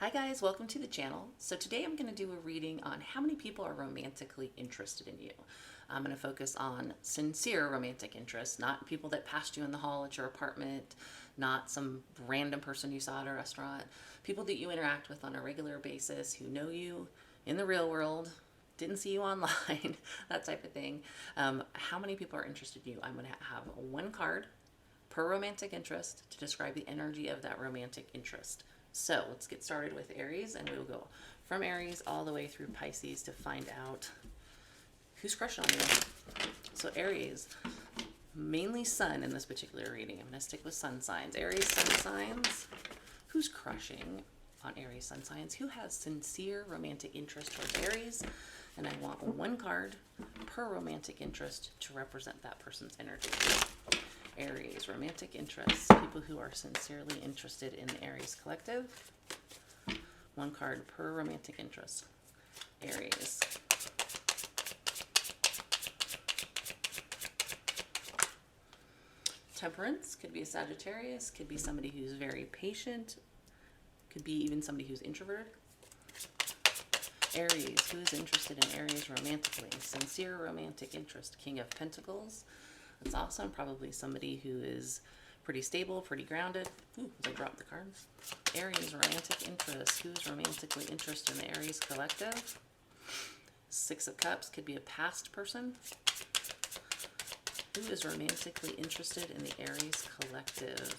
Hi guys, welcome to the channel. So today I'm going to do a reading on how many people are romantically interested in you. I'm going to focus on sincere romantic interest, not people that passed you in the hall at your apartment, not some random person you saw at a restaurant, people that you interact with on a regular basis who know you in the real world, didn't see you online, that type of thing. How many people are interested in you? I'm going to have one card per romantic interest to describe the energy of that romantic interest. So let's get started with Aries, and we will go from Aries all the way through Pisces to find out who's crushing on you. So Aries, mainly sun in this particular reading. I'm going to stick with sun signs. Aries sun signs, who's crushing on Aries sun signs? Who has sincere romantic interest towards Aries? And I want one card per romantic interest to represent that person's energy. Aries, romantic interests, people who are sincerely interested in the Aries collective. One card per romantic interest. Aries. Temperance, could be a Sagittarius, could be somebody who's very patient, could be even somebody who's introverted. Aries, who is interested in Aries romantically? Sincere romantic interest. King of Pentacles. It's awesome. Probably somebody who is pretty stable, pretty grounded. Ooh, I dropped the cards. Aries, romantic interest. Who's romantically interested in the Aries collective? Six of Cups could be a past person. Who is romantically interested in the Aries collective?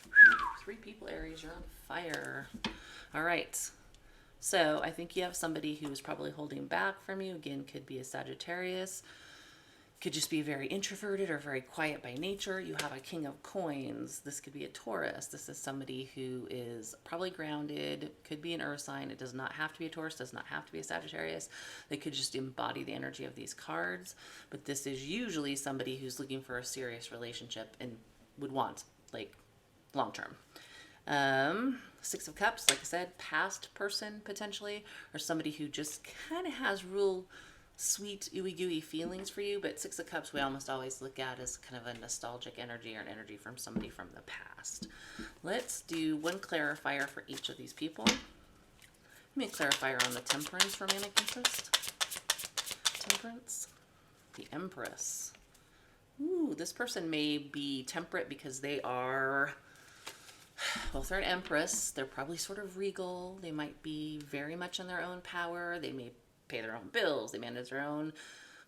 Whew, three people, Aries, you're on fire. All right. So I think you have somebody who is probably holding back from you. Again, could be a Sagittarius. Could just be very introverted or very quiet by nature. You have a King of Coins. This could be a Taurus. This is somebody who is probably grounded, could be an earth sign. It does not have to be a Taurus, does not have to be a Sagittarius. They could just embody the energy of these cards. But this is usually somebody who's looking for a serious relationship and would want, like, long-term. Six of Cups, like I said, past person potentially, or somebody who just kind of has real sweet, ooey gooey feelings for you. But Six of Cups we almost always look at as kind of a nostalgic energy or an energy from somebody from the past. Let's do one clarifier for each of these people. Give me a clarifier on the Temperance romantic interest. Temperance, the Empress. Ooh, this person may be temperate because they are, well, if they're an Empress, they're probably sort of regal. They might be very much in their own power. They may pay their own bills, they manage their own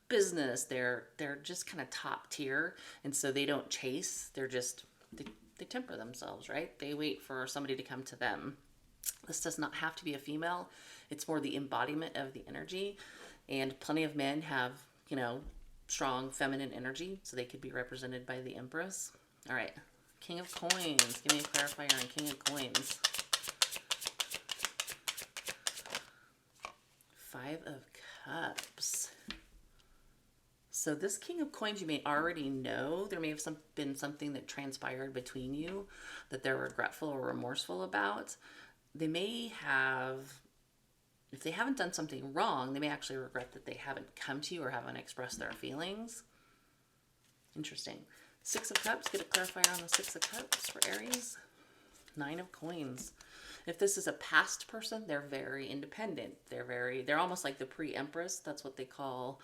business, they're just kind of top tier, and so they don't chase, they're just, they temper themselves, right? They wait for somebody to come to them. This does not have to be a female, it's more the embodiment of the energy, and plenty of men have, you know, strong feminine energy, so they could be represented by the Empress. All right, King of Coins, give me a clarifier on King of Coins. Five of Cups. So this King of Coins, you may already know. There may have been something that transpired between you that they're regretful or remorseful about. They may have, if they haven't done something wrong, they may actually regret that they haven't come to you or haven't expressed their feelings. Interesting. Six of Cups, get a clarifier on the Six of Cups for Aries. Nine of Coins. If this is a past person, they're very independent. They're almost like the pre-Empress. That's what they call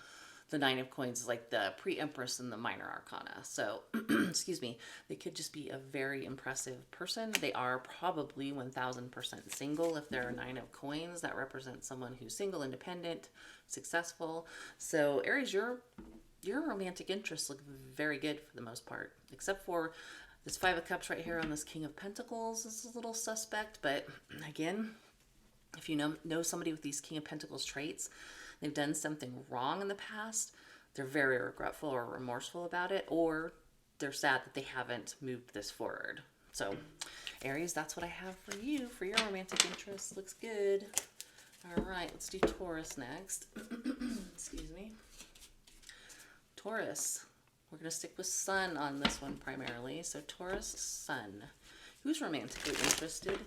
the Nine of Coins, like the pre-Empress and the minor arcana. So, excuse me, they could just be a very impressive person. They are probably 1000% single. If they're a Nine of Coins, that represents someone who's single, independent, successful. So Aries, your romantic interests look very good for the most part, except for this Five of Cups right here on this King of Pentacles is a little suspect, but again, if you know somebody with these King of Pentacles traits, they've done something wrong in the past, they're very regretful or remorseful about it, or they're sad that they haven't moved this forward. So, Aries, that's what I have for you, for your romantic interest. Looks good. All right, let's do Taurus next. Excuse me. Taurus. We're going to stick with sun on this one primarily. So Taurus, sun. Who's romantically interested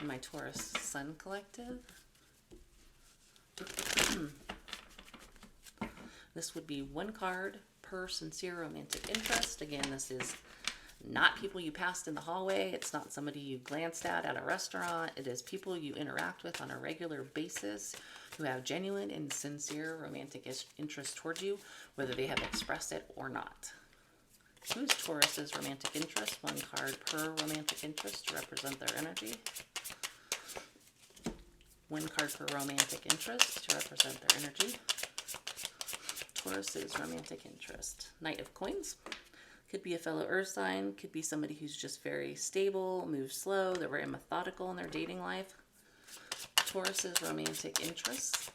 in my Taurus sun collective? This would be one card per sincere romantic interest. Again, this is not people you passed in the hallway. It's not somebody you glanced at a restaurant. It is people you interact with on a regular basis who have genuine and sincere romantic interest towards you, whether they have expressed it or not. Who's Taurus's romantic interest? One card per romantic interest to represent their energy. One card per romantic interest to represent their energy. Taurus's romantic interest. Knight of Coins. Could be a fellow earth sign. Could be somebody who's just very stable, moves slow. They're very methodical in their dating life. Taurus's romantic interests.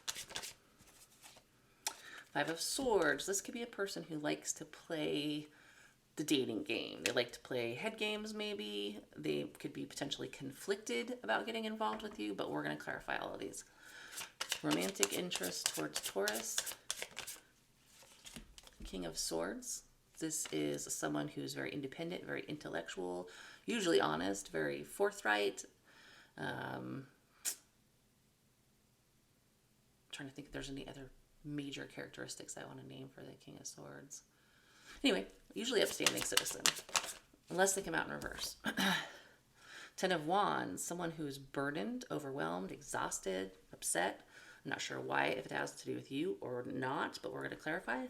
Five of Swords. This could be a person who likes to play the dating game. They like to play head games maybe. They could be potentially conflicted about getting involved with you, but we're going to clarify all of these. Romantic interest towards Taurus. King of Swords. This is someone who's very independent, very intellectual, usually honest, very forthright. Trying to think if there's any other major characteristics I want to name for the King of Swords. Anyway, usually upstanding citizen, unless they come out in reverse. Ten of Wands, someone who's burdened, overwhelmed, exhausted, upset. I'm not sure why, if it has to do with you or not, but we're going to clarify.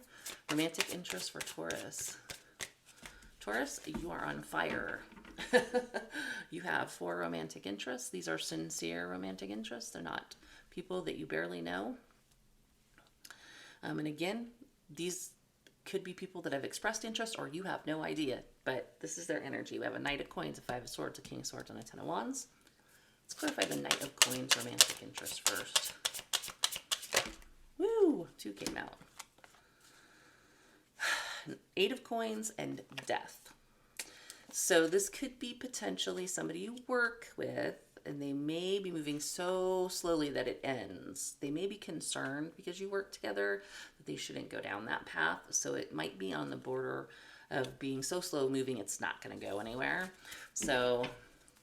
Romantic interest for Taurus. Taurus, you are on fire. You have 4 romantic interests. These are sincere romantic interests. They're not people that you barely know. And again, these could be people that have expressed interest or you have no idea, but this is their energy. We have a Knight of Coins, a 5 of Swords, a King of Swords, and a 10 of Wands. Let's clarify the Knight of Coins romantic interest first. Woo! 2 came out. 8 of Coins and Death. So this could be potentially somebody you work with, and they may be moving so slowly that it ends. They may be concerned because you work together that they shouldn't go down that path. So it might be on the border of being so slow moving it's not going to go anywhere. So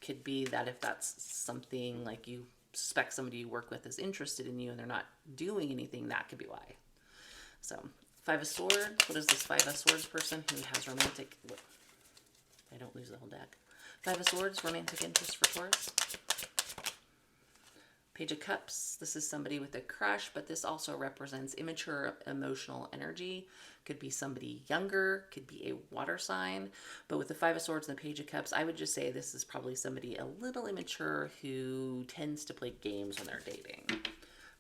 could be that if that's something like you suspect somebody you work with is interested in you and they're not doing anything, that could be why. So 5 of Swords. What is this 5 of Swords person who has romantic... I don't lose the whole deck. 5 of Swords, romantic interest for Taurus. Page of Cups. This is somebody with a crush, but this also represents immature emotional energy. Could be somebody younger, could be a water sign. But with the 5 of Swords and the Page of Cups, I would just say this is probably somebody a little immature who tends to play games when they're dating.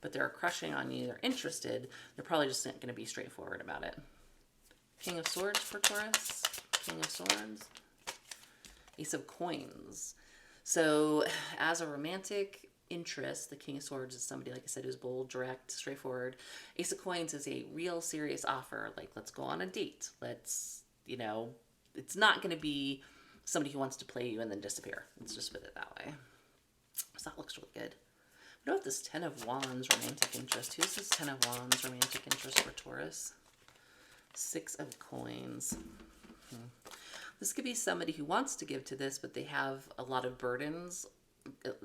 But they're crushing on you, they're interested. They're probably just not going to be straightforward about it. King of Swords for Taurus. King of Swords. Ace of Coins. So as a romantic interest, the King of Swords is somebody, like I said, who's bold, direct, straightforward. Ace of Coins is a real serious offer. Like, let's go on a date. Let's, it's not going to be somebody who wants to play you and then disappear. Let's just put it that way. So that looks really good. What about this 10 of Wands romantic interest? Who's this 10 of Wands romantic interest for Taurus? 6 of Coins. This could be somebody who wants to give to this, but they have a lot of burdens,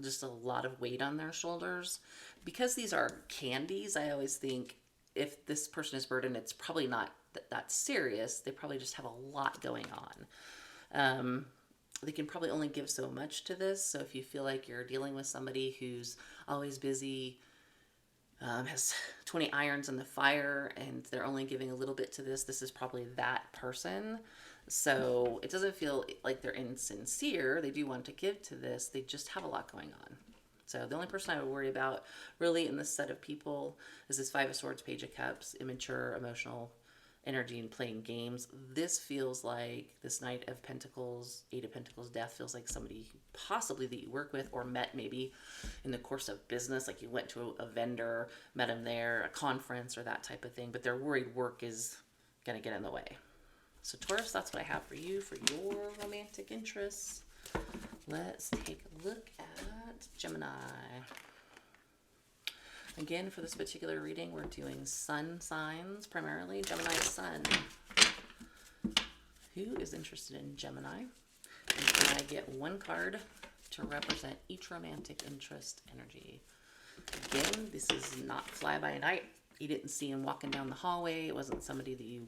just a lot of weight on their shoulders. Because these are candies, I always think if this person is burdened, it's probably not that serious. They probably just have a lot going on. They can probably only give so much to this. So if you feel like you're dealing with somebody who's always busy, has 20 irons in the fire, and they're only giving a little bit to this, this is probably that person. So it doesn't feel like they're insincere. They do want to give to this. They just have a lot going on. So the only person I would worry about really in this set of people is this 5 of Swords, Page of Cups, immature, emotional energy and playing games. This feels like this Knight of Pentacles, 8 of Pentacles, Death feels like somebody possibly that you work with or met maybe in the course of business. Like you went to a vendor, met them there, a conference or that type of thing, but they're worried work is going to get in the way. So Taurus, that's what I have for you for your romantic interests. Let's take a look at Gemini. Again, for this particular reading, we're doing sun signs primarily. Gemini sun. Who is interested in Gemini? And can I get one card to represent each romantic interest energy? Again, this is not fly by night. You didn't see him walking down the hallway. It wasn't somebody that you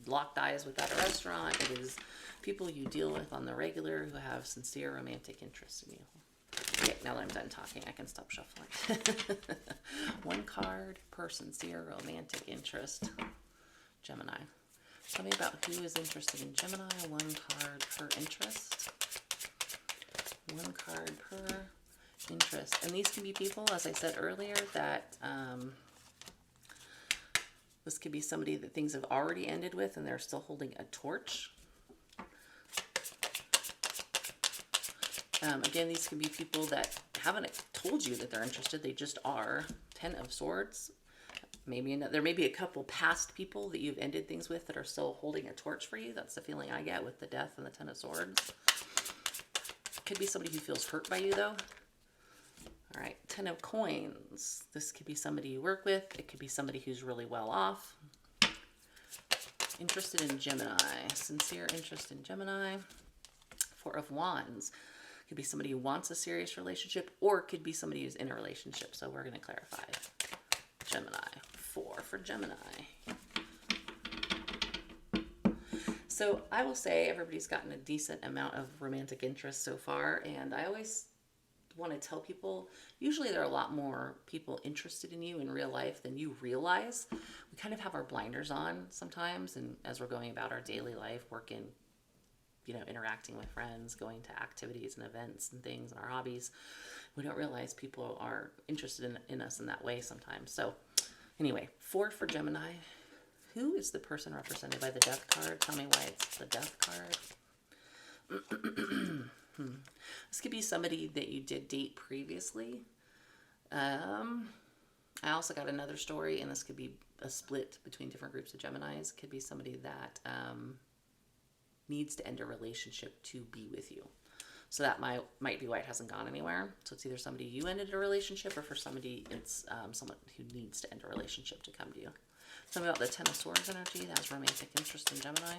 locked eyes with at a restaurant. It is people you deal with on the regular who have sincere romantic interest in you. Okay, now that I'm done talking, I can stop shuffling. One card per sincere romantic interest. Gemini. Tell me about who is interested in Gemini. One card per interest. One card per interest. And these can be people, as I said earlier, that this could be somebody that things have already ended with and they're still holding a torch. Again, these can be people that haven't told you that they're interested. They just are. 10 of Swords. Maybe there may be a couple past people that you've ended things with that are still holding a torch for you. That's the feeling I get with the Death and the 10 of Swords. Could be somebody who feels hurt by you, though. All right, 10 of Coins. This could be somebody you work with. It could be somebody who's really well off. Interested in Gemini. Sincere interest in Gemini. 4 of Wands. Could be somebody who wants a serious relationship, or it could be somebody who's in a relationship. So we're going to clarify. Gemini. 4 for Gemini. So I will say everybody's gotten a decent amount of romantic interest so far, and I always want to tell people, usually there are a lot more people interested in you in real life than you realize. We kind of have our blinders on sometimes, and as we're going about our daily life, working, you know, interacting with friends, going to activities and events and things and our hobbies, we don't realize people are interested in us in that way sometimes. So anyway, 4 for Gemini. Who is the person represented by the Death card? Tell me why it's the Death card. This could be somebody that you did date previously. I also got another story, and this could be a split between different groups of Geminis. It could be somebody that needs to end a relationship to be with you. So that might be why it hasn't gone anywhere. So it's either somebody you ended a relationship, or for somebody it's someone who needs to end a relationship to come to you. Tell me about the 10 of Swords energy. That has romantic interest in Gemini.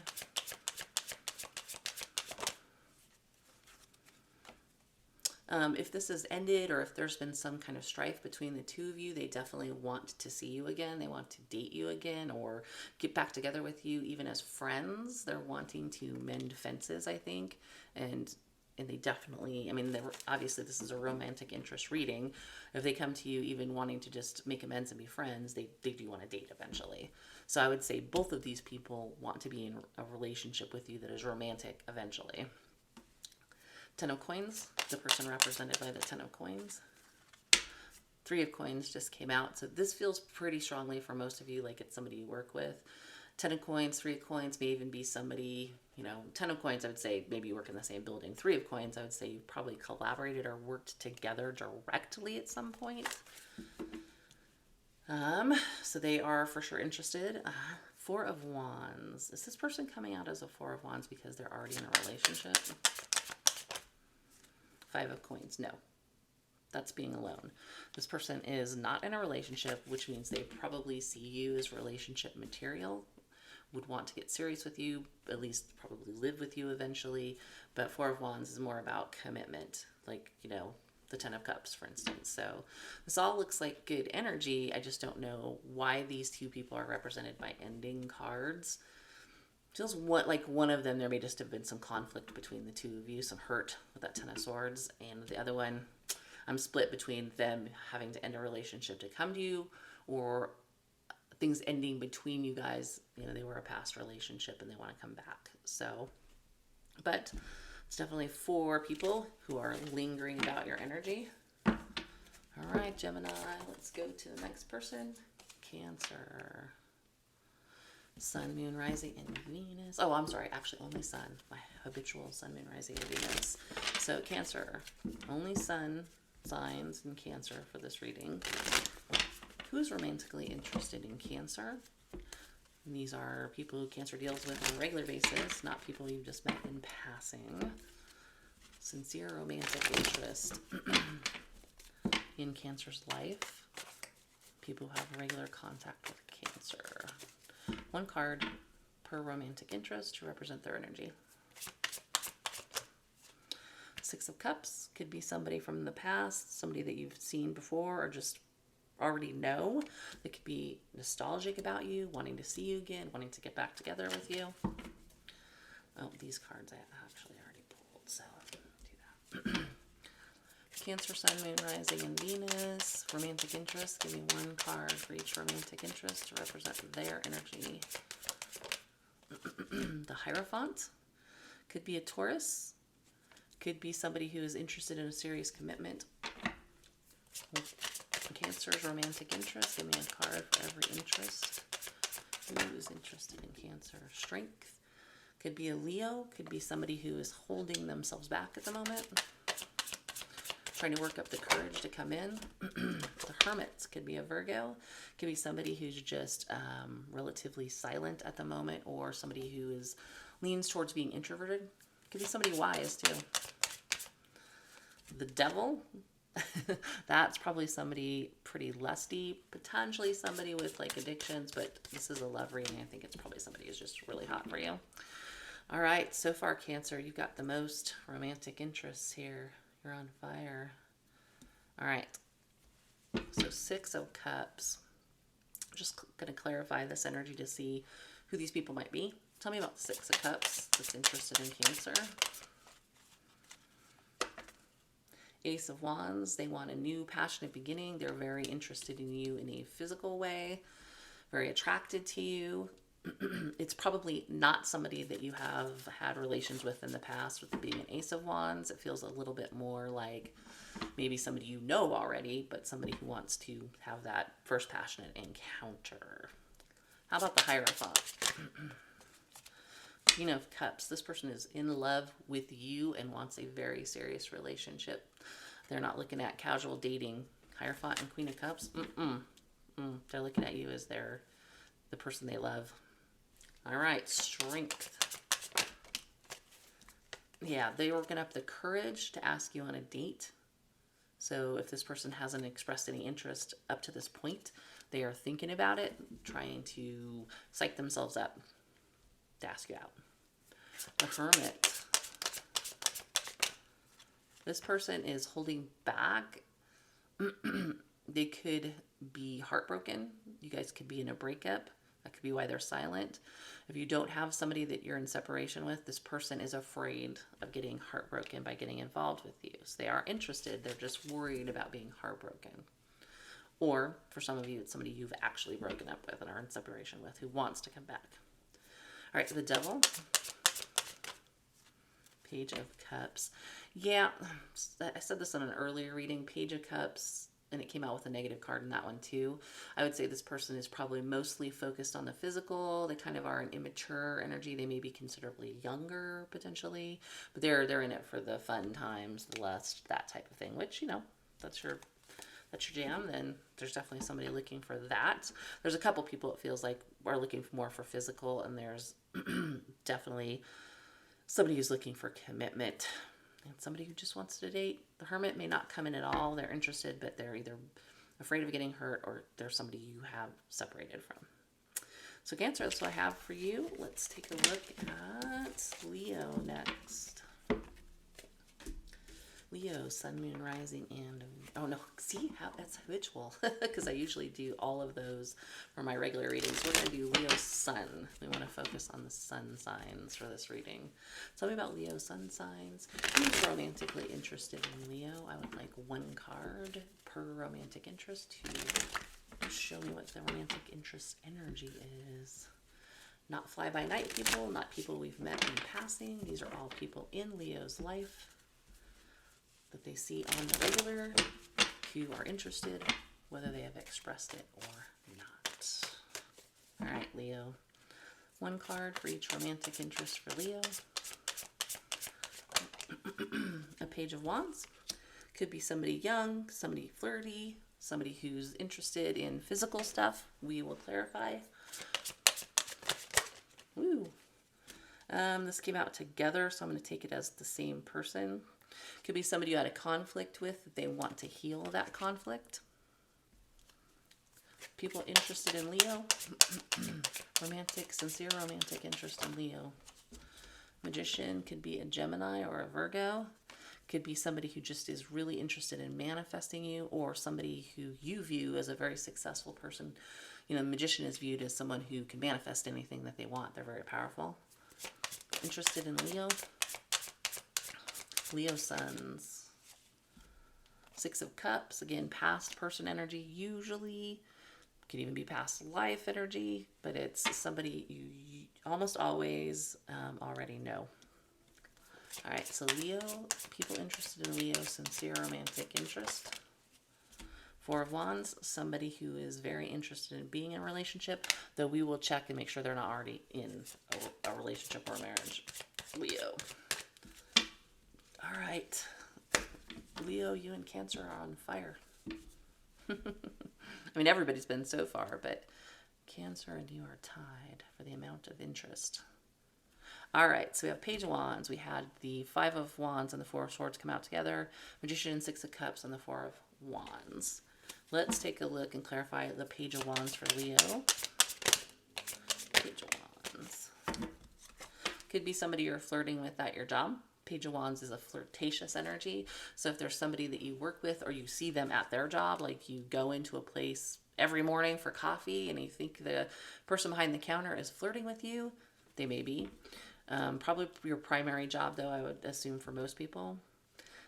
If this has ended, or if there's been some kind of strife between the two of you, they definitely want to see you again. They want to date you again, or get back together with you, even as friends. They're wanting to mend fences, I think. And they definitely, I mean, obviously this is a romantic interest reading. If they come to you even wanting to just make amends and be friends, they do want to date eventually. So I would say both of these people want to be in a relationship with you that is romantic eventually. 10 of Coins, the person represented by the 10 of Coins. 3 of Coins just came out. So this feels pretty strongly for most of you like it's somebody you work with. 10 of Coins, 3 of Coins may even be somebody, you know, 10 of Coins, I would say maybe you work in the same building. 3 of Coins, I would say you've probably collaborated or worked together directly at some point. So they are for sure interested. 4 of Wands. Is this person coming out as a 4 of Wands because they're already in a relationship? 5 of Coins, no. That's being alone. This person is not in a relationship, which means they probably see you as relationship material, would want to get serious with you, at least probably live with you eventually. But 4 of Wands is more about commitment, like, you know, the 10 of Cups, for instance. So this all looks like good energy. I just don't know why these two people are represented by ending cards. Feels like one of them, there may just have been some conflict between the two of you, some hurt with that 10 of Swords, and the other one, I'm split between them having to end a relationship to come to you, or things ending between you guys. You know, they were a past relationship and they want to come back. So, but it's definitely 4 people who are lingering about your energy. All right, Gemini, let's go to the next person. Cancer. Sun, Moon, Rising, and Venus. Oh, I'm sorry. Actually, only Sun. My habitual Sun, Moon, Rising, and Venus. So Cancer. Only Sun signs in Cancer for this reading. Who's romantically interested in Cancer? And these are people who Cancer deals with on a regular basis, not people you've just met in passing. Sincere romantic interest in Cancer's life. People who have regular contact with Cancer. 1 card per romantic interest to represent their energy. 6 of Cups could be somebody from the past, somebody that you've seen before or just already know. They could be nostalgic about you, wanting to see you again, wanting to get back together with you. Oh, these cards I actually already pulled, so do that. Cancer, Sun, Moon, Rising, and Venus. Romantic interest. Give me one card for each romantic interest to represent their energy. The Hierophant. Could be a Taurus. Could be somebody who is interested in a serious commitment. Cancer's romantic interest. Give me a card for every interest. Who is interested in Cancer? Strength. Could be a Leo. Could be somebody who is holding themselves back at the moment. Trying to work up the courage to come in. The Hermit could be a Virgo. Could be somebody who's just relatively silent at the moment, or somebody who leans towards being introverted. Could be somebody wise too. The Devil. That's probably somebody pretty lusty, potentially somebody with like addictions, but this is a love reading. I think it's probably somebody who's just really hot for you. All right, so far Cancer, you've got the most romantic interests here. You're on fire. All right. So 6 of Cups. I'm just going to clarify this energy to see who these people might be. Tell me about the 6 of Cups that's interested in Cancer. Ace of Wands. They want a new passionate beginning. They're very interested in you in a physical way. Very attracted to you. It's probably not somebody that you have had relations with in the past. With being an Ace of Wands, it feels a little bit more like maybe somebody you know already, but somebody who wants to have that first passionate encounter. How about the Hierophant? Queen of Cups. This person is in love with you and wants a very serious relationship. They're not looking at casual dating. Hierophant and Queen of Cups. They're looking at you as the person they love. All right, Strength. Yeah, they were working up the courage to ask you on a date. So if this person hasn't expressed any interest up to this point, they are thinking about it, trying to psych themselves up to ask you out. The Hermit. This person is holding back. They could be heartbroken. You guys could be in a breakup. That could be why they're silent. If you don't have somebody that you're in separation with, this person is afraid of getting heartbroken by getting involved with you. So they are interested. They're just worried about being heartbroken. Or for some of you, it's somebody you've actually broken up with and are in separation with who wants to come back. All right, so the Devil. Page of Cups. Yeah, I said this in an earlier reading. Page of Cups. And it came out with a negative card in that one too. I would say this person is probably mostly focused on the physical. They kind of are an immature energy. They may be considerably younger potentially, but they're in it for the fun times, the lust, that type of thing. Which, you know, that's your jam. Then there's definitely somebody looking for that. There's a couple people it feels like are looking more for physical, and there's definitely somebody who's looking for commitment. And somebody who just wants to date. The Hermit may not come in at all. They're interested, but they're either afraid of getting hurt or they're somebody you have separated from. So Cancer, that's what I have for you. Let's take a look at Leo next. Leo, Sun, Moon, Rising, and... Oh, no. See? That's habitual. Because I usually do all of those for my regular readings. We're going to do Leo, Sun. We want to focus on the sun signs for this reading. Tell me about Leo, Sun signs. Who's romantically interested in Leo? I would like one card per romantic interest to show me what the romantic interest energy is. Not fly-by-night people, not people we've met in passing. These are all people in Leo's life that they see on the regular, who are interested, whether they have expressed it or not. All right, Leo. One card for each romantic interest for Leo. A Page of Wands. Could be somebody young, somebody flirty, somebody who's interested in physical stuff. We will clarify. Woo. This came out together, so I'm going to take it as the same person. Could be somebody you had a conflict with that they want to heal that conflict. People interested in Leo. Sincere romantic interest in Leo. Magician could be a Gemini or a Virgo. Could be somebody who just is really interested in manifesting you, or somebody who you view as a very successful person. You know, the magician is viewed as someone who can manifest anything that they want. They're very powerful. Interested in Leo. Leo suns. Six of Cups, again, past person energy, usually. Could even be past life energy, but it's somebody you almost always already know. All right, so Leo, people interested in Leo, sincere romantic interest. Four of Wands, somebody who is very interested in being in a relationship, though we will check and make sure they're not already in a relationship or a marriage. Leo. All right. Leo, you and Cancer are on fire. I mean, everybody's been so far, but Cancer and you are tied for the amount of interest. All right, so we have Page of Wands. We had the Five of Wands and the Four of Swords come out together. Magician, Six of Cups, and the Four of Wands. Let's take a look and clarify the Page of Wands for Leo. Page of Wands. Could be somebody you're flirting with at your job. Page of Wands is a flirtatious energy. So if there's somebody that you work with or you see them at their job, like you go into a place every morning for coffee and you think the person behind the counter is flirting with you, they may be. Probably your primary job, though, I would assume for most people.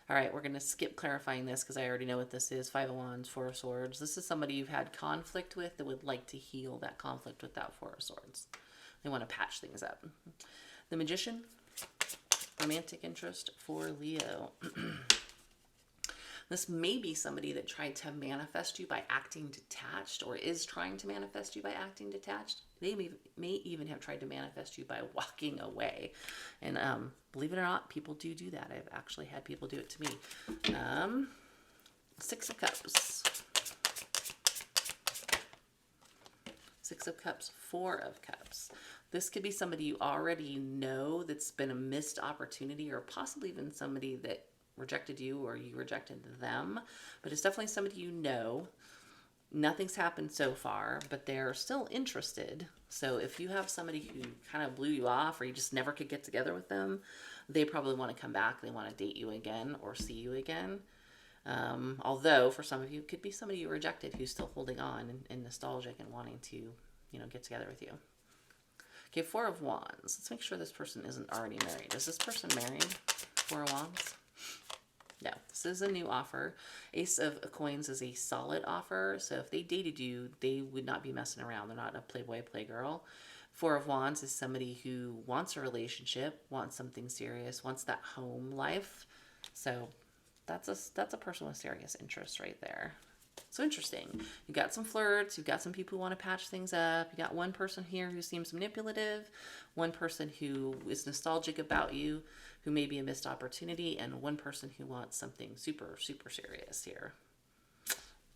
All right, we're going to skip clarifying this because I already know what this is. Five of Wands, Four of Swords. This is somebody you've had conflict with that would like to heal that conflict with that Four of Swords. They want to patch things up. The Magician, romantic interest for Leo. This may be somebody that tried to manifest you by acting detached, or is trying to manifest you by acting detached. They may even have tried to manifest you by walking away. And believe it or not, people do that. I've actually had people do it to me. Six of Cups. Six of Cups, Four of Cups. This could be somebody you already know that's been a missed opportunity, or possibly even somebody that rejected you or you rejected them. But it's definitely somebody you know. Nothing's happened so far, but they're still interested. So if you have somebody who kind of blew you off, or you just never could get together with them, they probably want to come back. They want to date you again or see you again. Although for some of you, it could be somebody you rejected who's still holding on and nostalgic and wanting to, you know, get together with you. Okay, Four of Wands. Let's make sure this person isn't already married. Is this person married? Four of Wands? No, this is a new offer. Ace of Coins is a solid offer. So if they dated you, they would not be messing around. They're not a playboy, playgirl. Four of Wands is somebody who wants a relationship, wants something serious, wants that home life. So that's a person with serious interest right there. So interesting. You've got some flirts. You've got some people who want to patch things up. You got one person here who seems manipulative, one person who is nostalgic about you, who may be a missed opportunity, and one person who wants something super, super serious here.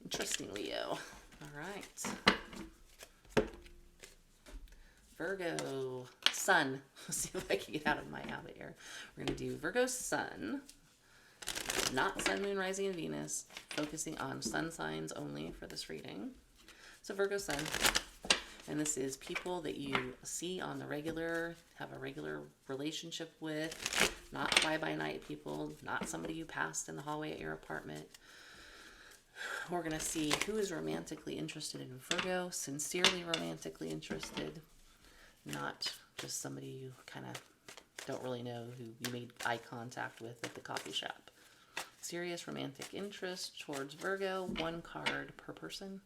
Interesting, Leo. All right. Virgo Sun. Let's see if I can get out of my habit here. We're going to do Virgo Sun. Not Sun, Moon, Rising, and Venus. Focusing on sun signs only for this reading. So Virgo Sun. And this is people that you see on the regular, have a regular relationship with. Not fly-by-night people. Not somebody you passed in the hallway at your apartment. We're going to see who is romantically interested in Virgo. Sincerely romantically interested. Not just somebody you kind of don't really know who you made eye contact with at the coffee shop. Serious romantic interest towards Virgo. One card per person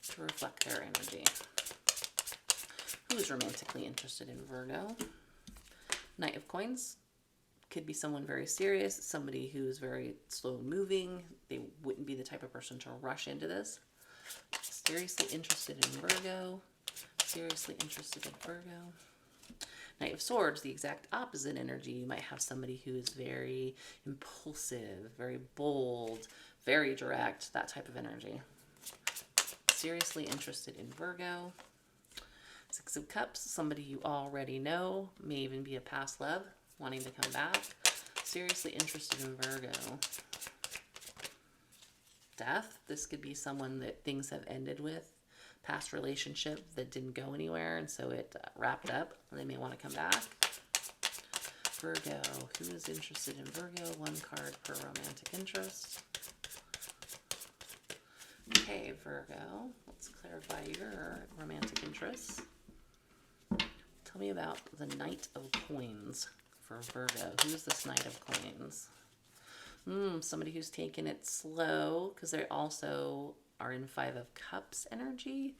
to reflect their energy. Who is romantically interested in Virgo? Knight of Coins. Could be someone very serious, somebody who is very slow moving. They wouldn't be the type of person to rush into this. Seriously interested in Virgo. Seriously interested in Virgo. Knight of Swords, the exact opposite energy. You might have somebody who is very impulsive, very bold, very direct, that type of energy. Seriously interested in Virgo. Six of Cups, somebody you already know, may even be a past love, wanting to come back. Seriously interested in Virgo. Death, this could be someone that things have ended with. Past relationship that didn't go anywhere, and so it wrapped up. They may want to come back. Virgo. Who is interested in Virgo? One card per romantic interest. Okay, Virgo. Let's clarify your romantic interests. Tell me about the Knight of Coins for Virgo. Who's this Knight of Coins? Somebody who's taking it slow because they also are in Five of Cups energy.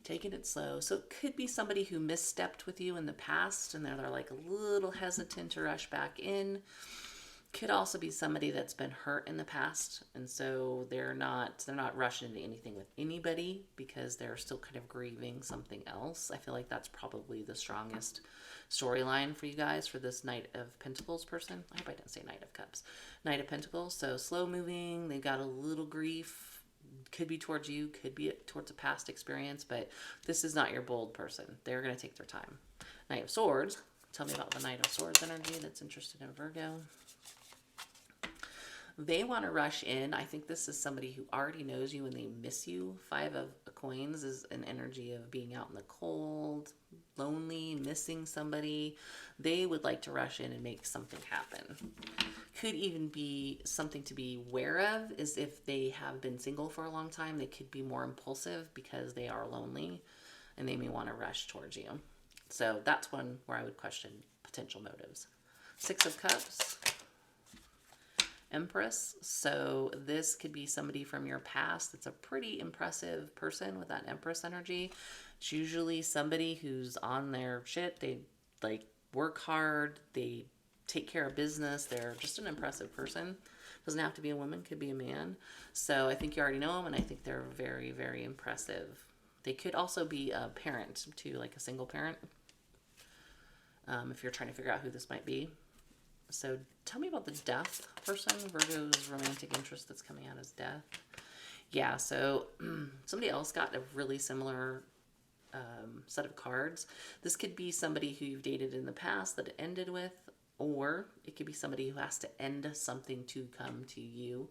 Taking it slow. So it could be somebody who misstepped with you in the past and they're like a little hesitant to rush back in. Could also be somebody that's been hurt in the past, and so they're not rushing into anything with anybody because they're still kind of grieving something else. I feel like that's probably the strongest storyline for you guys for this Knight of Pentacles person. I hope I didn't say Knight of Cups. Knight of Pentacles. So slow moving. They've got a little grief. Could be towards you. Could be towards a past experience. But this is not your bold person. They're going to take their time. Knight of Swords. Tell me about the Knight of Swords energy that's interested in Virgo. They want to rush in. I think this is somebody who already knows you and they miss you. Five of Coins is an energy of being out in the cold, lonely, missing somebody. They would like to rush in and make something happen. Could even be something to be aware of is if they have been single for a long time, they could be more impulsive because they are lonely and they may want to rush towards you. So that's one where I would question potential motives. Six of Cups. Empress. So this could be somebody from your past that's a pretty impressive person with that Empress energy. It's usually somebody who's on their shit. They like work hard. They take care of business. They're just an impressive person. Doesn't have to be a woman, could be a man. So I think you already know them and I think they're very, very impressive. They could also be a parent too, like a single parent. If you're trying to figure out who this might be. So tell me about the Death person, Virgo's romantic interest that's coming out as Death. Yeah, so somebody else got a really similar set of cards. This could be somebody who you've dated in the past that it ended with, or it could be somebody who has to end something to come to you.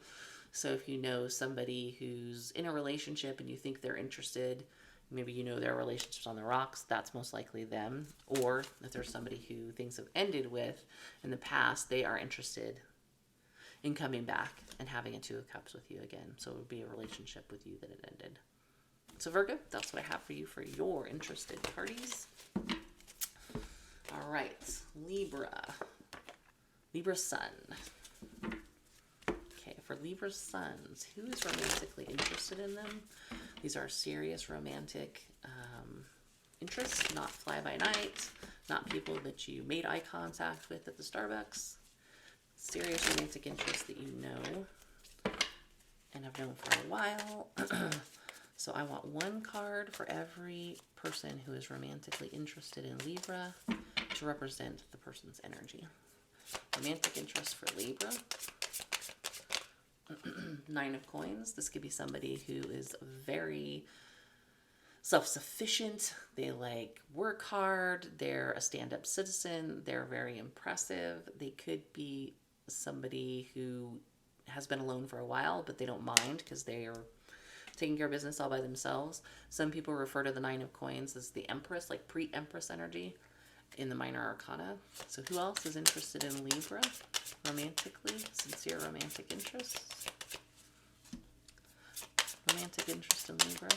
So if you know somebody who's in a relationship and you think they're interested, maybe you know their relationship's on the rocks, that's most likely them. Or if there's somebody who things have ended with in the past, they are interested in coming back and having a Two of Cups with you again. So it would be a relationship with you that it ended. So Virgo, that's what I have for you for your interested parties. All right, Libra. Libra Sun. Okay, for Libra Suns, who is romantically interested in them? These are serious romantic interests, not fly-by-night, not people that you made eye contact with at the Starbucks. Serious romantic interests that you know and have known for a while. So I want one card for every person who is romantically interested in Libra to represent the person's energy. Romantic interest for Libra. Nine of Coins. This could be somebody who is very self-sufficient. They like work hard. They're a stand-up citizen. They're very impressive. They could be somebody who has been alone for a while, but they don't mind because they are taking care of business all by themselves. Some people refer to the Nine of Coins as the Empress, like pre-Empress energy in the Minor Arcana. So who else is interested in Libra? Romantically, sincere romantic interests. Romantic interest in Libra.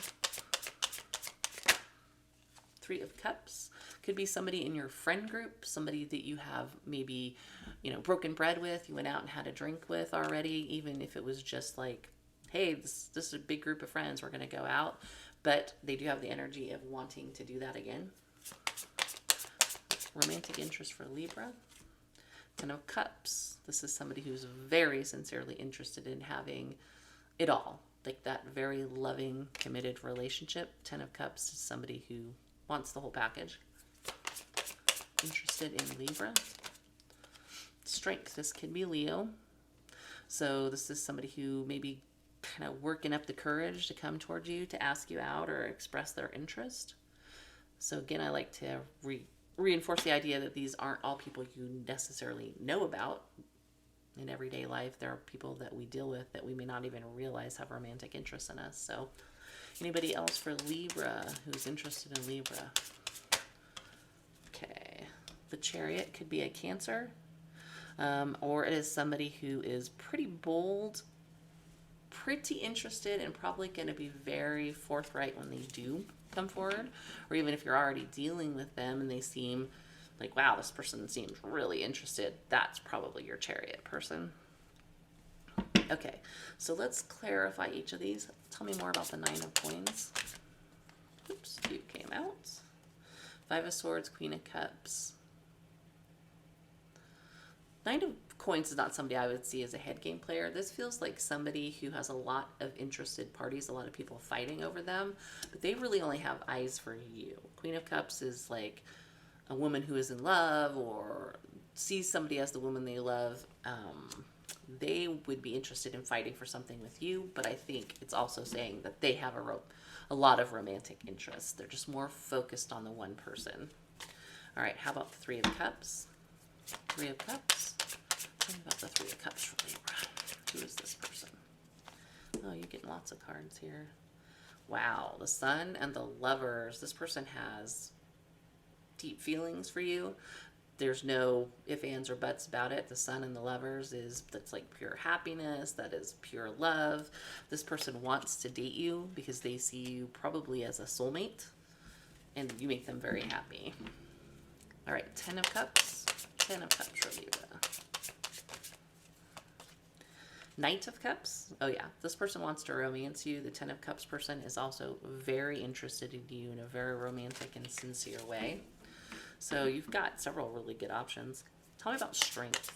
Three of Cups. Could be somebody in your friend group, somebody that you have maybe, broken bread with, you went out and had a drink with already, even if it was just like, hey, this is a big group of friends, we're going to go out. But they do have the energy of wanting to do that again. Romantic interest for Libra. Ten of Cups. This is somebody who's very sincerely interested in having it all. Like that very loving, committed relationship. Ten of Cups is somebody who wants the whole package. Interested in Libra. Strength. This could be Leo. So this is somebody who maybe kind of working up the courage to come towards you, to ask you out or express their interest. So again, I like to reinforce the idea that these aren't all people you necessarily know about. In everyday life, there are people that we deal with that we may not even realize have romantic interests in us. So anybody else for Libra who's interested in Libra? Okay. The Chariot could be a Cancer, or it is somebody who is pretty bold, pretty interested, and probably going to be very forthright when they do come forward. Or even if you're already dealing with them and they seem like, wow, this person seems really interested, that's probably your Chariot person. Okay, so let's clarify each of these. Tell me more about the Nine of Coins. Oops, you came out. Five of Swords, Queen of Cups. Nine of Coins is not somebody I would see as a head game player. This feels like somebody who has a lot of interested parties, a lot of people fighting over them, but they really only have eyes for you. Queen of Cups is like a woman who is in love or sees somebody as the woman they love. They would be interested in fighting for something with you, but I think it's also saying that they have a lot of romantic interests. They're just more focused on the one person. All right, how about the Three of Cups? Three of Cups. Tell me about the Three of Cups for Libra. Who is this person? Oh, you're getting lots of cards here. Wow, the Sun and the Lovers. This person has deep feelings for you. There's no ifs, ands, or buts about it. The Sun and the Lovers that's like pure happiness. That is pure love. This person wants to date you because they see you probably as a soulmate, and you make them very happy. All right, Ten of Cups. Ten of Cups for Libra. Knight of Cups. Oh yeah, this person wants to romance you. The Ten of Cups person is also very interested in you in a very romantic and sincere way. So you've got several really good options. Tell me about Strength.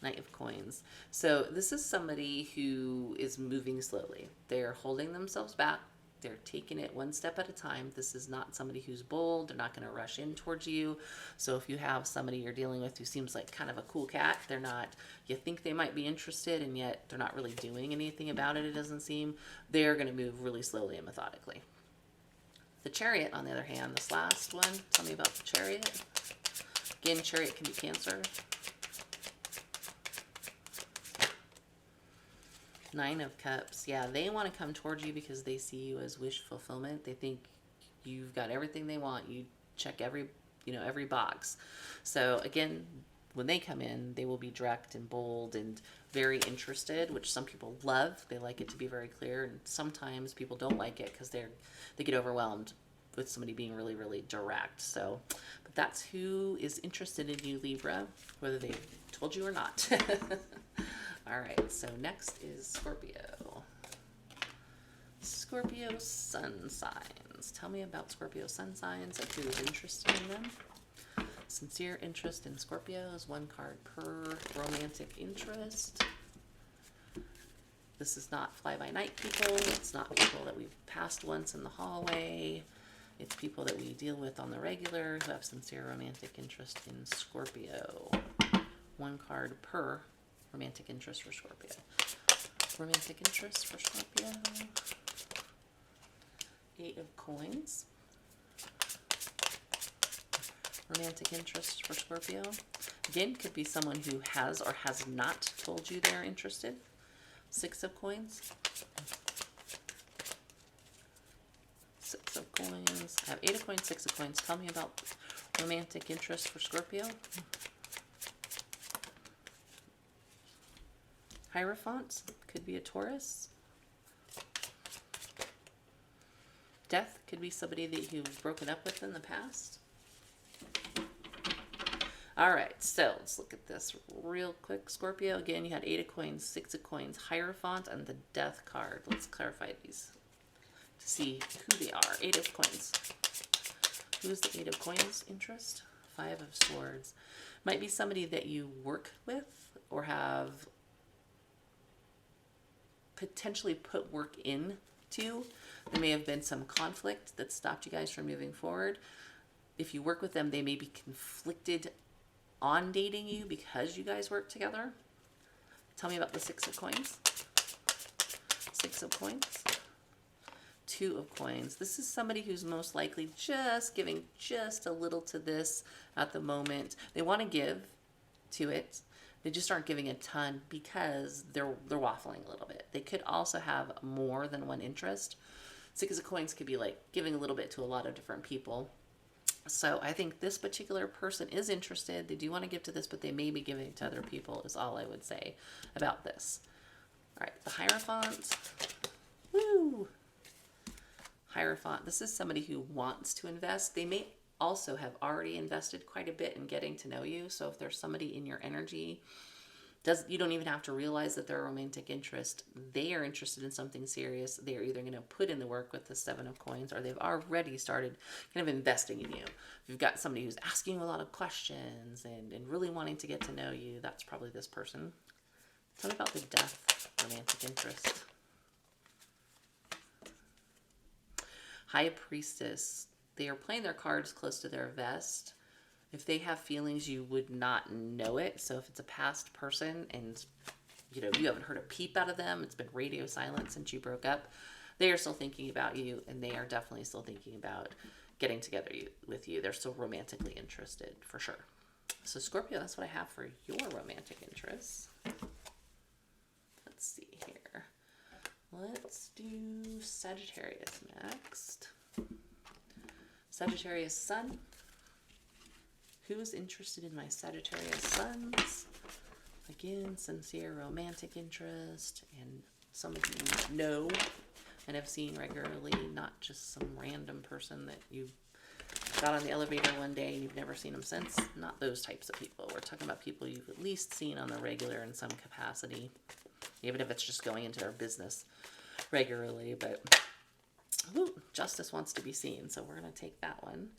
Knight of Coins. So this is somebody who is moving slowly. They're holding themselves back. They're taking it one step at a time. This is not somebody who's bold. They're not going to rush in towards you. So if you have somebody you're dealing with who seems like kind of a cool cat, they're not, you think they might be interested and yet they're not really doing anything about it, it doesn't seem. They're going to move really slowly and methodically. The Chariot, on the other hand, this last one, tell me about the Chariot. Again, Chariot can be Cancer. Nine of Cups. Yeah, they want to come towards you because they see you as wish fulfillment. They think you've got everything they want. You check every box. So again, when they come in, they will be direct and bold and very interested, which some people love. They like it to be very clear, and sometimes people don't like it because they get overwhelmed with somebody being really, really direct. So, but that's who is interested in you, Libra, whether they told you or not. All right, so next is Scorpio. Scorpio sun signs. Tell me about Scorpio sun signs and who's interested in them. Sincere interest in Scorpios, one card per romantic interest. This is not fly-by-night people. It's not people that we've passed once in the hallway. It's people that we deal with on the regular who have sincere romantic interest in Scorpio. One card per romantic interest for Scorpio. Romantic interest for Scorpio. Eight of Coins. Romantic interest for Scorpio. Again, could be someone who has or has not told you they're interested. Six of Coins. Six of Coins. I have Eight of Coins, Six of Coins. Tell me about romantic interest for Scorpio. Hierophant. Could be a Taurus. Death. Could be somebody that you've broken up with in the past. All right, so let's look at this real quick. Scorpio, again, you had Eight of Coins, Six of Coins, Hierophant, and the Death card. Let's clarify these to see who they are. Eight of Coins. Who's the Eight of Coins interest? Five of Swords. Might be somebody that you work with or have potentially put work into. There may have been some conflict that stopped you guys from moving forward. If you work with them, they may be conflicted on dating you because you guys work together. Tell me about the Six of Coins. Six of Coins. Two of Coins. This is somebody who's most likely just giving just a little to this at the moment. They want to give to it. They just aren't giving a ton because they're waffling a little bit. They could also have more than one interest. Six of Coins could be like giving a little bit to a lot of different people. So I think this particular person is interested. They do want to give to this, but they may be giving to other people is all I would say about this. All right, the Hierophant. Woo! Hierophant. This is somebody who wants to invest. They may also have already invested quite a bit in getting to know you. So if there's somebody in your energy, you don't even have to realize that they're a romantic interest. They are interested in something serious. They are either going to put in the work with the Seven of Coins, or they've already started kind of investing in you. If you've got somebody who's asking you a lot of questions and really wanting to get to know you, that's probably this person. Tell me about the Death romantic interest. High Priestess. They are playing their cards close to their vest. If they have feelings, you would not know it. So if it's a past person and you haven't heard a peep out of them, it's been radio silent since you broke up, they are still thinking about you, and they are definitely still thinking about getting together with you. They're still romantically interested, for sure. So Scorpio, that's what I have for your romantic interests. Let's see here. Let's do Sagittarius next. Sagittarius Sun. Who is interested in my Sagittarius Suns? Again, sincere romantic interest and somebody you know and have seen regularly, not just some random person that you got on the elevator one day and you've never seen them since. Not those types of people. We're talking about people you've at least seen on the regular in some capacity, even if it's just going into their business regularly. But Justice wants to be seen, so we're going to take that one.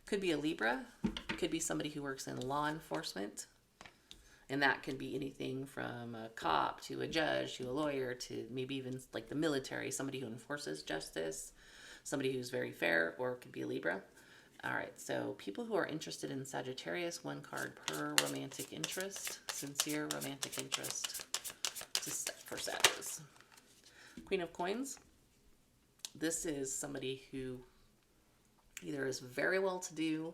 Could be a Libra. Could be somebody who works in law enforcement. And that can be anything from a cop to a judge to a lawyer to maybe even like the military, somebody who enforces justice, somebody who's very fair, or it could be a Libra. All right, so people who are interested in Sagittarius, one card per romantic interest, sincere romantic interest for Sagittarius. Queen of Coins. This is somebody who either is very well-to-do,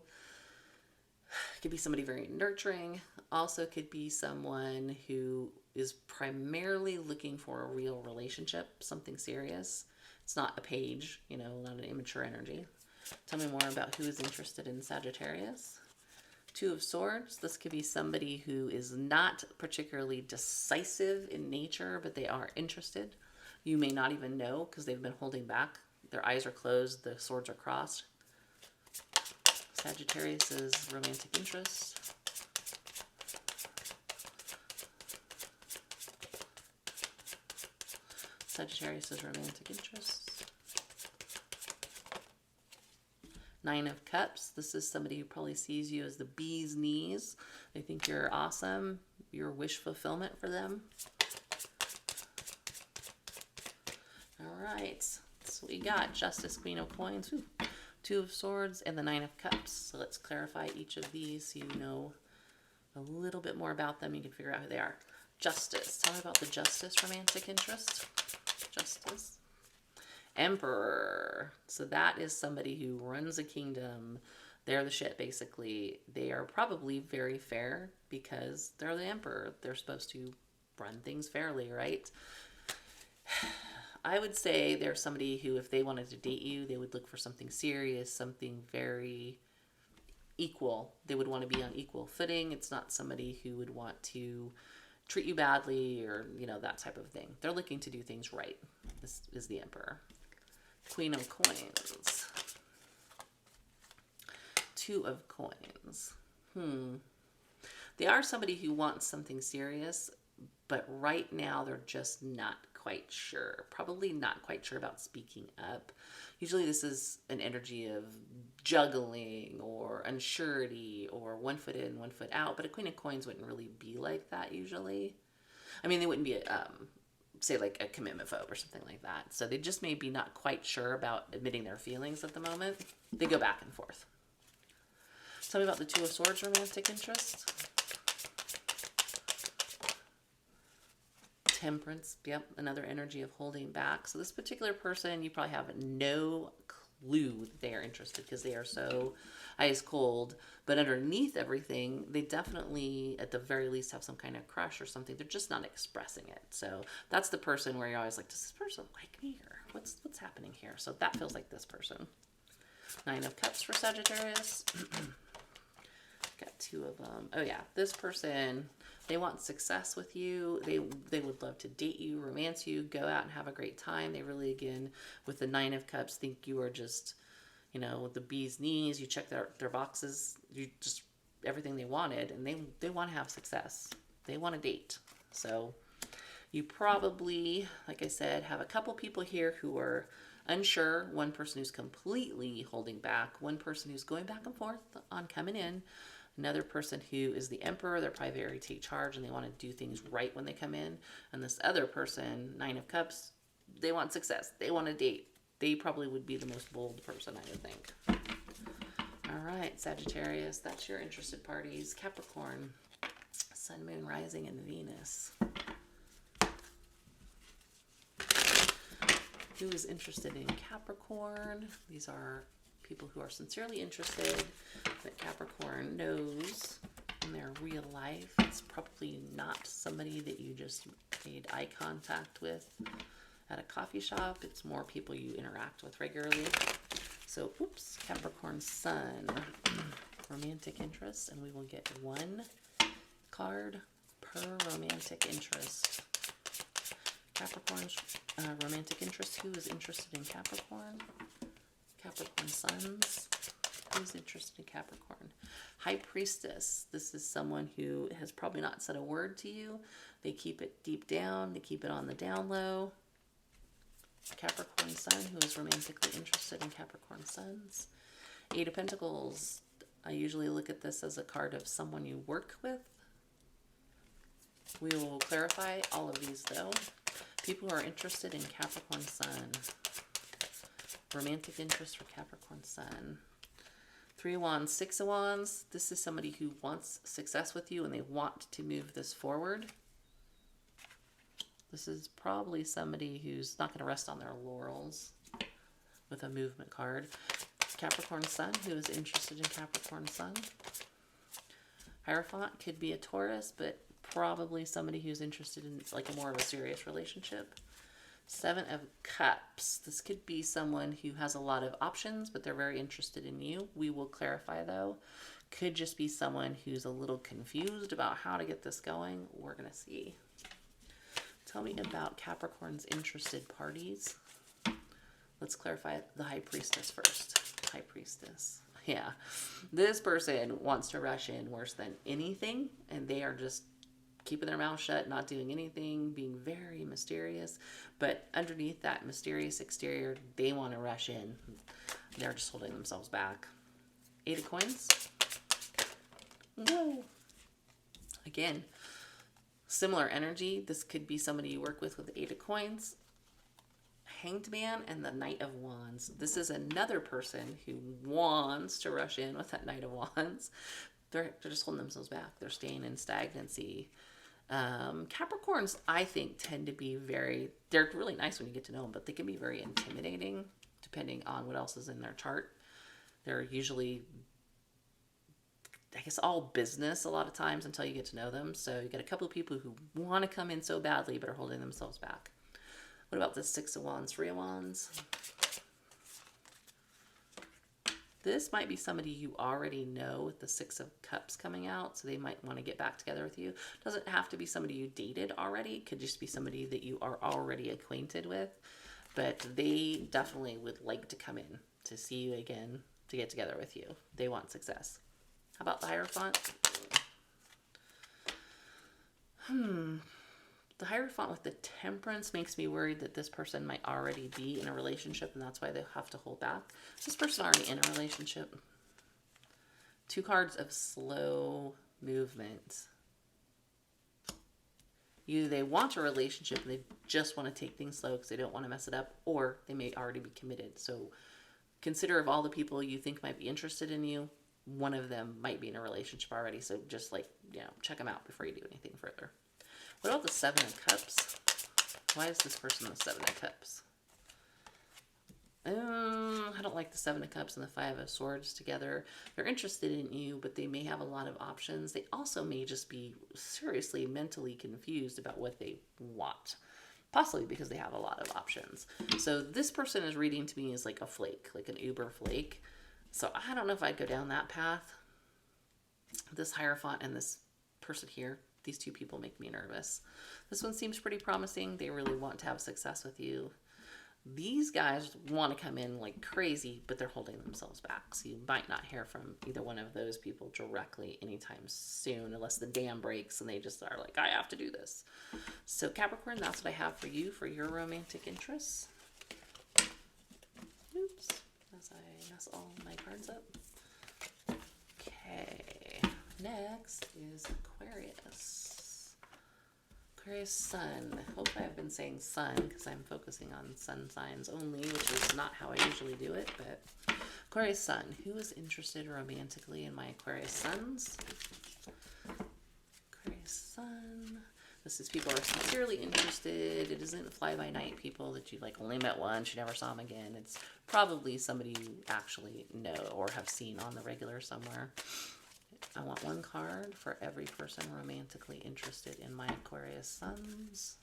could be somebody very nurturing, also could be someone who is primarily looking for a real relationship, something serious. It's not a page, not an immature energy. Tell me more about who is interested in Sagittarius. Two of Swords. This could be somebody who is not particularly decisive in nature, but they are interested. You may not even know because they've been holding back. Their eyes are closed, the swords are crossed. Sagittarius's romantic interest. Sagittarius's romantic interest. Nine of Cups. This is somebody who probably sees you as the bee's knees. They think you're awesome. You're wish fulfillment for them. All right. That's what we got. Justice, Queen of Coins. Ooh. Two of Swords, and the Nine of Cups. So let's clarify each of these so you know a little bit more about them. You can figure out who they are. Justice. Tell me about the Justice romantic interest. Justice. Emperor. So that is somebody who runs a kingdom. They're the shit, basically. They are probably very fair because they're the emperor. They're supposed to run things fairly, right? I would say they're somebody who, if they wanted to date you, they would look for something serious, something very equal. They would want to be on equal footing. It's not somebody who would want to treat you badly or, that type of thing. They're looking to do things right. This is the Emperor. Queen of Coins. Two of Coins. They are somebody who wants something serious, but right now they're just not quite sure. Probably not quite sure about speaking up. Usually this is an energy of juggling or unsurety or one foot in, one foot out, but a Queen of Coins wouldn't really be like that usually. I mean, they wouldn't be, say, like a commitment phobe or something like that. So they just may be not quite sure about admitting their feelings at the moment. They go back and forth. Tell me about the Two of Swords romantic interest. Temperance, yep, another energy of holding back. So this particular person, you probably have no clue that they are interested because they are so ice cold. But underneath everything, they definitely, at the very least, have some kind of crush or something. They're just not expressing it. So that's the person where you're always like, does this person like me or what's happening here? So that feels like this person. Nine of Cups for Sagittarius. Got two of them. Oh yeah, this person, they want success with you. They would love to date you, romance you, go out and have a great time. They really, again, with the Nine of Cups, think you are just, you know, with the bee's knees. You check their boxes. You just everything they wanted, and they want to have success. They want to date. So you probably, like I said, have a couple people here who are unsure. One person who's completely holding back. One person who's going back and forth on coming in. Another person who is the emperor. They're probably very take charge and they want to do things right when they come in. And this other person, Nine of Cups, they want success. They want to date. They probably would be the most bold person, I would think. All right, Sagittarius, that's your interested parties. Capricorn, Sun, Moon, Rising, and Venus. Who is interested in Capricorn? These are people who are sincerely interested that Capricorn knows in their real life. It's probably not somebody that you just made eye contact with at a coffee shop. It's more people you interact with regularly. So, oops, Capricorn Sun, romantic interest, and we will get one card per romantic interest. Capricorn's romantic interest. Who is interested in Capricorn? Capricorn Suns. Who's interested in Capricorn? High Priestess. This is someone who has probably not said a word to you. They keep it deep down. They keep it on the down low. Capricorn Sun. Who is romantically interested in Capricorn Suns? Eight of Pentacles. I usually look at this as a card of someone you work with. We will clarify all of these though. People who are interested in Capricorn Sun. Romantic interest for Capricorn Sun. Three of Wands, Six of Wands. This is somebody who wants success with you and they want to move this forward. This is probably somebody who's not going to rest on their laurels with a movement card. Capricorn Sun, who is interested in Capricorn Sun. Hierophant could be a Taurus, but probably somebody who's interested in like a more of a serious relationship. Seven of Cups. This could be someone who has a lot of options, but they're very interested in you. We will clarify though. Could just be someone who's a little confused about how to get this going. We're going to see. Tell me about Capricorn's interested parties. Let's clarify the High Priestess first. High Priestess. Yeah. This person wants to rush in worse than anything, and they are just keeping their mouth shut, not doing anything, being very mysterious. But underneath that mysterious exterior, they want to rush in. They're just holding themselves back. Eight of Coins. Whoa. Again, similar energy. This could be somebody you work with the Eight of Coins. Hanged Man and the Knight of Wands. This is another person who wants to rush in with that Knight of Wands. They're just holding themselves back. They're staying in stagnancy. Capricorns, I think, tend to be they're really nice when you get to know them, but they can be very intimidating depending on what else is in their chart. They're usually, I guess, all business a lot of times until you get to know them. So you get a couple of people who want to come in so badly but are holding themselves back. What about the Six of Wands, Three of Wands? This might be somebody you already know with the Six of Cups coming out, so they might want to get back together with you. Doesn't have to be somebody you dated already. It could just be somebody that you are already acquainted with, but they definitely would like to come in to see you again, to get together with you. They want success. How about the Hierophant? The Hierophant with the Temperance makes me worried that this person might already be in a relationship and that's why they have to hold back. Is this person already in a relationship? Two cards of slow movement. Either they want a relationship and they just want to take things slow because they don't want to mess it up, or they may already be committed. So consider, of all the people you think might be interested in you, one of them might be in a relationship already. So just check them out before you do anything further. What about the Seven of Cups? Why is this person the Seven of Cups? I don't like the Seven of Cups and the Five of Swords together. They're interested in you, but they may have a lot of options. They also may just be seriously mentally confused about what they want. possibly because they have a lot of options. So this person is reading to me as like a flake, like an uber flake. So I don't know if I'd go down that path. This Hierophant and this person here, these two people make me nervous. This one seems pretty promising. They really want to have success with you. These guys want to come in like crazy, but they're holding themselves back. So you might not hear from either one of those people directly anytime soon, unless the dam breaks and they just are like, I have to do this. So Capricorn, that's what I have for you for your romantic interests. Oops, as I mess all my cards up. Okay, next is Aquarius. Aquarius Sun. Hopefully I've been saying sun because I'm focusing on sun signs only, which is not how I usually do it, but Aquarius Sun. Who is interested romantically in my Aquarius Suns? Aquarius Sun. This is people are sincerely interested. It isn't fly-by-night people that you like only met once, you never saw them again. It's probably somebody you actually know or have seen on the regular somewhere. I want one card for every person romantically interested in my Aquarius Suns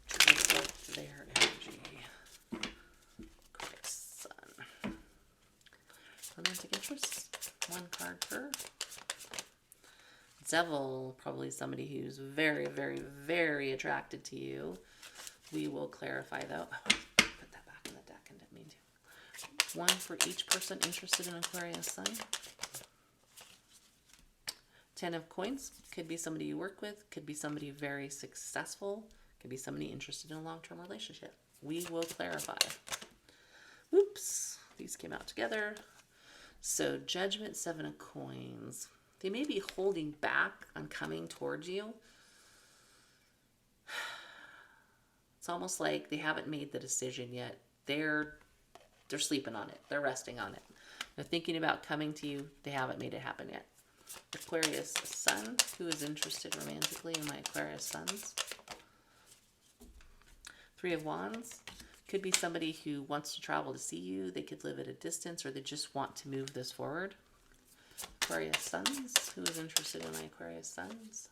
to reflect their energy. Aquarius Sun. Romantic interests. One card per. Devil, probably somebody who's very, very, very attracted to you. We will clarify though. Oh, put that back in the deck and didn't mean to. One for each person interested in Aquarius Sun. 10 of Coins, could be somebody you work with, could be somebody very successful, could be somebody interested in a long-term relationship. We will clarify. Oops, these came out together. So Judgment, 7 of Coins. They may be holding back on coming towards you. It's almost like they haven't made the decision yet. They're sleeping on it. They're resting on it. They're thinking about coming to you. They haven't made it happen yet. Aquarius Sun, who is interested romantically in my Aquarius Suns. 3 of Wands, could be somebody who wants to travel to see you. They could live at a distance or they just want to move this forward. Aquarius Suns, who is interested in my Aquarius Suns.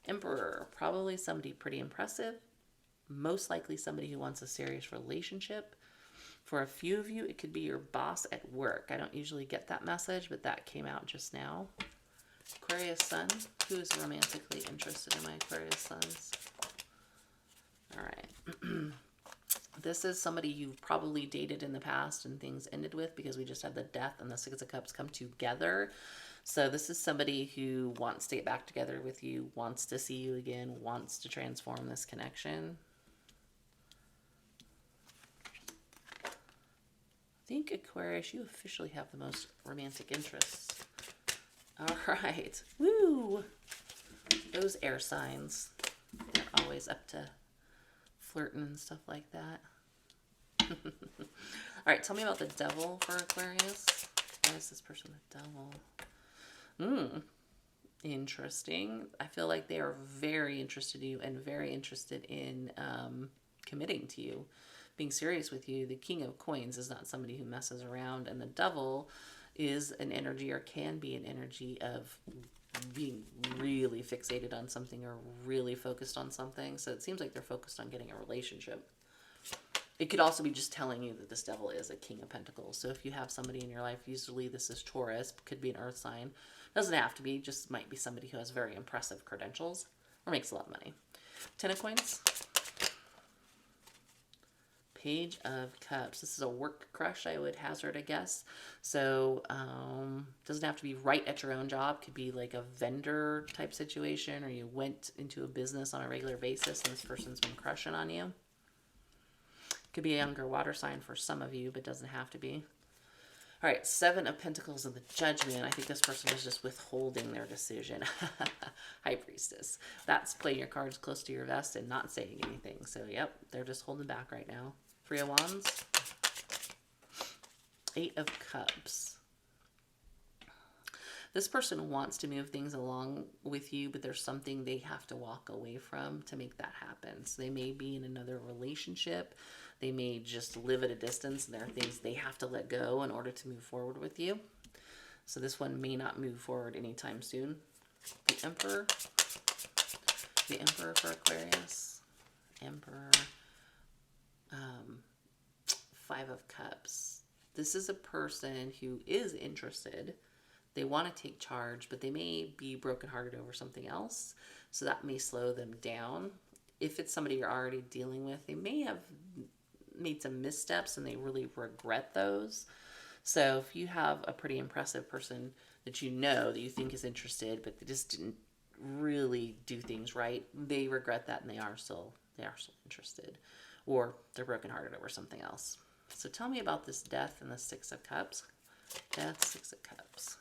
Emperor, probably somebody pretty impressive. Most likely somebody who wants a serious relationship. For a few of you, it could be your boss at work. I don't usually get that message, but that came out just now. Aquarius Sun, who is romantically interested in my Aquarius Suns. All right. This is somebody you probably dated in the past and things ended with because we just had the Death and the 6 of Cups come together. So this is somebody who wants to get back together with you, wants to see you again, wants to transform this connection. I think, Aquarius, you officially have the most romantic interests. All right. Woo! Those air signs. They're always up to flirting and stuff like that. All right, tell me about the Devil for Aquarius. Why is this person the Devil? Interesting. I feel like they are very interested in you and very interested in committing to you, being serious with you. The King of Coins is not somebody who messes around, and the Devil is an energy or can be an energy of being really fixated on something or really focused on something. So it seems like they're focused on getting a relationship. It could also be just telling you that this Devil is a King of Pentacles. So if you have somebody in your life, usually this is Taurus, could be an earth sign. Doesn't have to be, just might be somebody who has very impressive credentials or makes a lot of money. 10 of Coins. Page of Cups. This is a work crush, I would hazard a guess. So doesn't have to be right at your own job. Could be like a vendor type situation, or you went into a business on a regular basis and this person's been crushing on you. Could be a younger water sign for some of you, but doesn't have to be. All right, 7 of Pentacles and the Judgment. I think this person is just withholding their decision. High Priestess. That's playing your cards close to your vest and not saying anything. So, yep, they're just holding back right now. 3 of Wands. 8 of Cups. This person wants to move things along with you, but there's something they have to walk away from to make that happen. So they may be in another relationship. They may just live at a distance, and there are things they have to let go in order to move forward with you. So this one may not move forward anytime soon. The Emperor. The Emperor for Aquarius. Emperor, 5 of Cups. This is a person who is interested. They want to take charge, but they may be brokenhearted over something else. So that may slow them down. If it's somebody you're already dealing with, they may have made some missteps and they really regret those. So if you have a pretty impressive person that you know that you think is interested, but they just didn't really do things right, they regret that and they are still interested, or they're brokenhearted over something else. So tell me about this Death and the 6 of Cups. Death, 6 of Cups.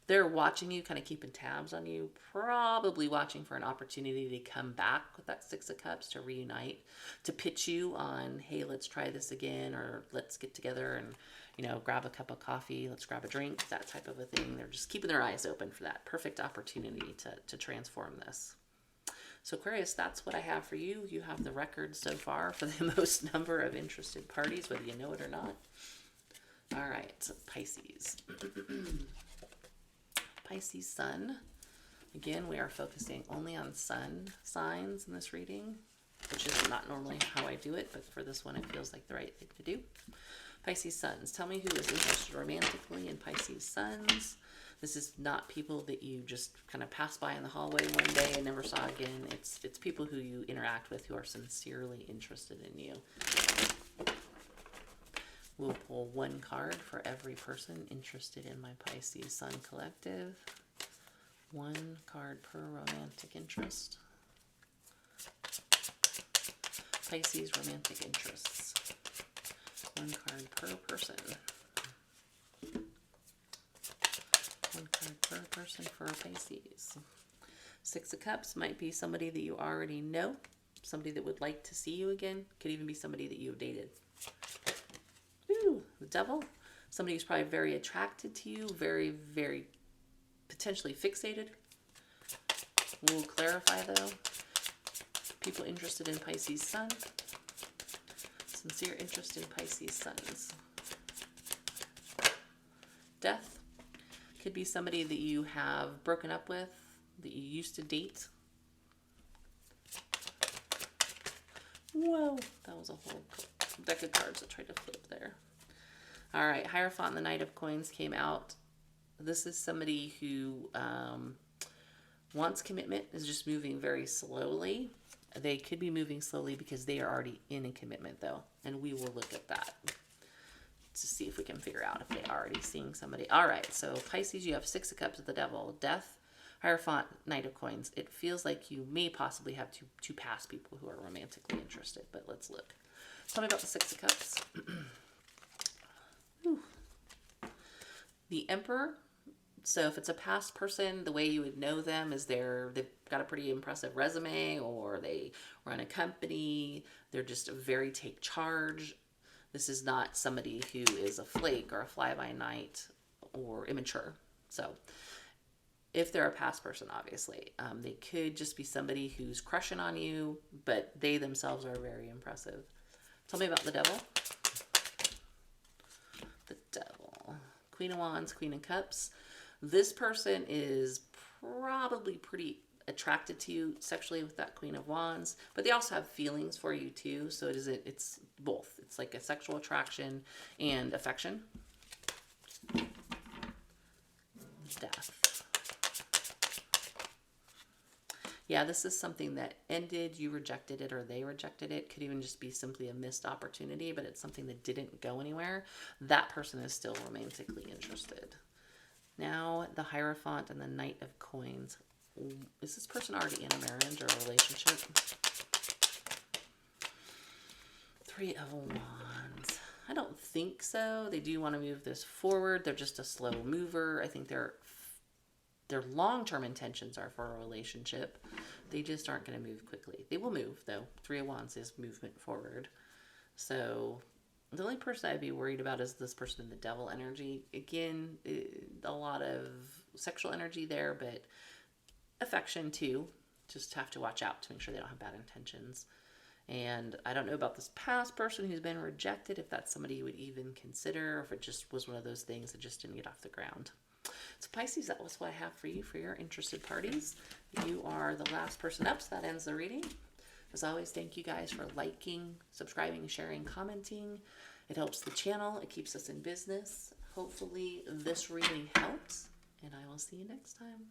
They're watching you, kind of keeping tabs on you, probably watching for an opportunity to come back with that 6 of Cups, to reunite, to pitch you on, hey, let's try this again, or let's get together and, you know, grab a cup of coffee, let's grab a drink, that type of a thing. They're just keeping their eyes open for that perfect opportunity to transform this. So Aquarius, that's what I have for you. You have the record so far for the most number of interested parties, whether you know it or not. All right, Pisces. Pisces Sun. Again, we are focusing only on sun signs in this reading, which is not normally how I do it, but for this one it feels like the right thing to do. Pisces Suns. Tell me who is interested romantically in Pisces Suns. This is not people that you just kind of pass by in the hallway one day and never saw again. It's people who you interact with who are sincerely interested in you. We'll pull one card for every person interested in my Pisces Sun collective. One card per romantic interest. Pisces romantic interests. One card per person. One card per person for Pisces. 6 of Cups might be somebody that you already know. Somebody that would like to see you again. Could even be somebody that you've dated. Ooh, the Devil. Somebody who's probably very attracted to you. Very, very potentially fixated. We'll clarify though. People interested in Pisces Sun. Sincere interest in Pisces Suns. Death. Could be somebody that you have broken up with, that you used to date. Whoa, that was a whole deck of cards that tried to flip there. All right, Hierophant and the Knight of Coins came out. This is somebody who wants commitment, is just moving very slowly. They could be moving slowly because they are already in a commitment though, and we will look at that to see if we can figure out if they're already seeing somebody. All right, so Pisces, you have 6 of Cups with the Devil, Death, Hierophant, Knight of Coins. It feels like you may possibly have two past people who are romantically interested, but let's look. Tell me about the 6 of Cups. The Emperor. So if it's a past person, the way you would know them is they've got a pretty impressive resume, or they run a company. They're just very take charge. This is not somebody who is a flake or a fly-by-night or immature. So if they're a past person, obviously, they could just be somebody who's crushing on you, but they themselves are very impressive. Tell me about the Devil. The Devil. Queen of Wands, Queen of Cups. This person is probably pretty attracted to you sexually with that Queen of Wands, but they also have feelings for you too. So it's both. It's like a sexual attraction and affection. Death. Yeah, this is something that ended, you rejected it, or they rejected it. Could even just be simply a missed opportunity, but it's something that didn't go anywhere. That person is still romantically interested. Now, the Hierophant and the Knight of Coins. Is this person already in a marriage or a relationship? 3 of Wands. I don't think so. They do want to move this forward. They're just a slow mover. I think their long-term intentions are for a relationship. They just aren't going to move quickly. They will move, though. 3 of Wands is movement forward. So the only person I'd be worried about is this person in the Devil energy. Again, a lot of sexual energy there, but affection too. Just have to watch out to make sure they don't have bad intentions. And I don't know about this past person who's been rejected, if that's somebody you would even consider, or if it just was one of those things that just didn't get off the ground. So Pisces, that was what I have for you for your interested parties. You are the last person up, so that ends the reading. As always, thank you guys for liking, subscribing, sharing, commenting. It helps the channel. It keeps us in business. Hopefully this reading helps, and I will see you next time.